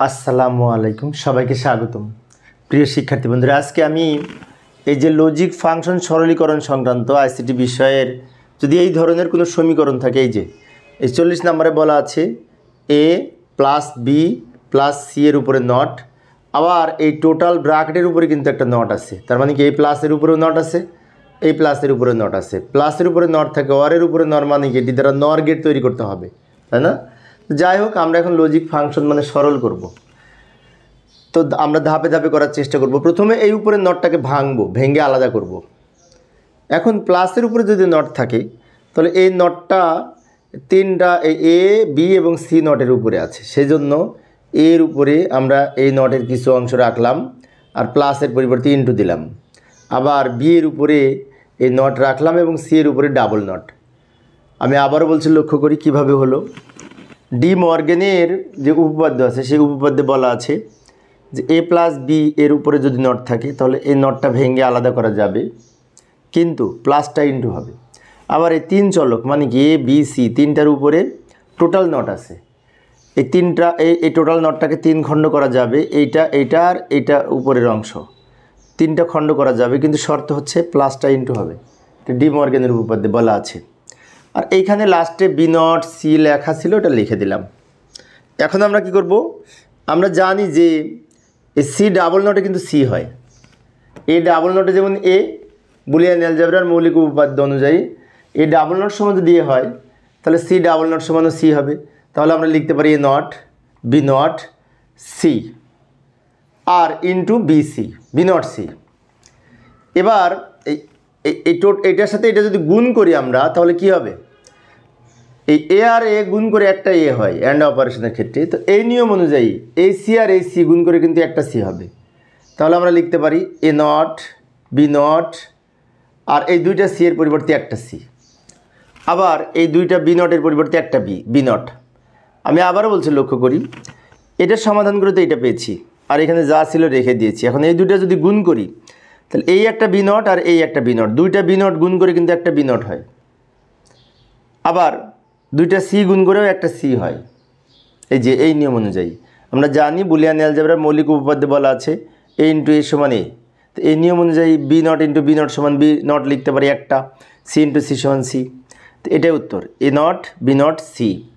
আসসালামু আলাইকুম, সবাইকে স্বাগতম। প্রিয় শিক্ষার্থী বন্ধুরা, আজকে আমি এই যে লজিক ফাংশন সরলীকরণ সংক্রান্ত আইসিটি বিষয়ের যদি এই ধরনের কোনো সমীকরণ থাকে, এই যে এই 40 নম্বরে বলা আছে a plus B plus C এর উপরে নট, আবার এই টোটাল ব্র্যাকেটের উপরে কিন্তু একটা নট আছে। তার মানে কি এই প্লাসের উপরেও নট আছে, এই প্লাসের উপরে নট আছে। প্লাসের উপরে নট থাকে, ওয়ারের উপরে নর, মানে কি এটি দ্বারা নর গেট তৈরি করতে হবে, তাই না? যাই হোক, আমরা এখন লজিক ফাংশন মানে সরল করব। তো আমরা ধাপে ধাপে করার চেষ্টা করব। প্রথমে এই উপরে নটটাকে ভাঙবো, ভেঙে আলাদা করব। এখন প্লাসের উপরে যদি নট থাকে তাহলে এই নটটা তিনটা এ বি এবং সি নটের উপরে আছে, সেজন্য এর উপরে আমরা এই নটের কিছু অংশ রাখলাম আর প্লাসের পরিবর্তে ইনটু দিলাম। আবার বি এর উপরে এই নট রাখলাম এবং সি এর উপরে ডাবল নট। আমি আবারও বলছি, লক্ষ্য করি কিভাবে হলো। ডি মর্গেনের যে উপপাদ্য আছে সেই উপপাদ্যে বলা আছে যে এ প্লাস বি এর উপরে যদি নট থাকে তাহলে এই নটটা ভেঙে আলাদা করা যাবে, কিন্তু প্লাসটা ইনটু হবে। আবার এই তিন চলক মানে কি এ বি সি তিনটার উপরে টোটাল নট আছে, এই তিনটা এই টোটাল নটটাকে তিন খণ্ড করা যাবে, এইটা আর এইটা উপরের অংশ তিনটা খণ্ড করা যাবে, কিন্তু শর্ত হচ্ছে প্লাসটা ইনটু হবে। ডি মর্গেনের উপপাদ্যে বলা আছে। আর এইখানে লাস্টে বি নট সি লেখা ছিল, ওটা লিখে দিলাম। এখন আমরা কি করব, আমরা জানি যে এই সি ডাবল নটে কিন্তু সি হয়। এ ডাবল নটে যেমন এ, বুলিয়ান অ্যালজেব্রার মৌলিক উপপাদ্য অনুযায়ী এ ডাবল নট সমান যদি এ হয় তাহলে সি ডাবল নট সমানও সি হবে। তাহলে আমরা লিখতে পারি A not B not C আর into B C, B not C. এবার এইটার সাথে এটা যদি গুণ করি আমরা তাহলে কি হবে, এই এ আর এ গুণ করে একটা এ হয় অ্যান্ড অপারেশনের ক্ষেত্রে। তো এই নিয়ম অনুযায়ী এই সি আর এই সি গুণ করে কিন্তু একটা সি হবে। তাহলে আমরা লিখতে পারি এ নট বি নট আর এই দুইটা সি এর পরিবর্তে একটা সি, আবার এই দুইটা বি নটের পরিবর্তে একটা বি নট। আমি আবারও বলছি, লক্ষ্য করি, এটার সমাধান করে তো এটা পেয়েছি আর এখানে যা ছিল রেখে দিয়েছি। এখন এই দুইটা যদি গুণ করি তাহলে এই একটা বি নট আর এই একটা বি নট, দুইটা বি নট গুণ করে কিন্তু একটা বি নট হয়। আবার দুইটা সি গুণ করেও একটা সি হয়। এই যে এই নিয়ম অনুযায়ী আমরা জানি বুলিয়ান অ্যালজেব্রার মৌলিক উপপাদ্যে বলা আছে এ ইন্টু এ সমান এ। তো এই নিয়ম অনুযায়ী B not into B not সমান বি নট লিখতে পারি একটা, সি ইন্টু সি সমান সি। তো এটাই উত্তর, A not B not C.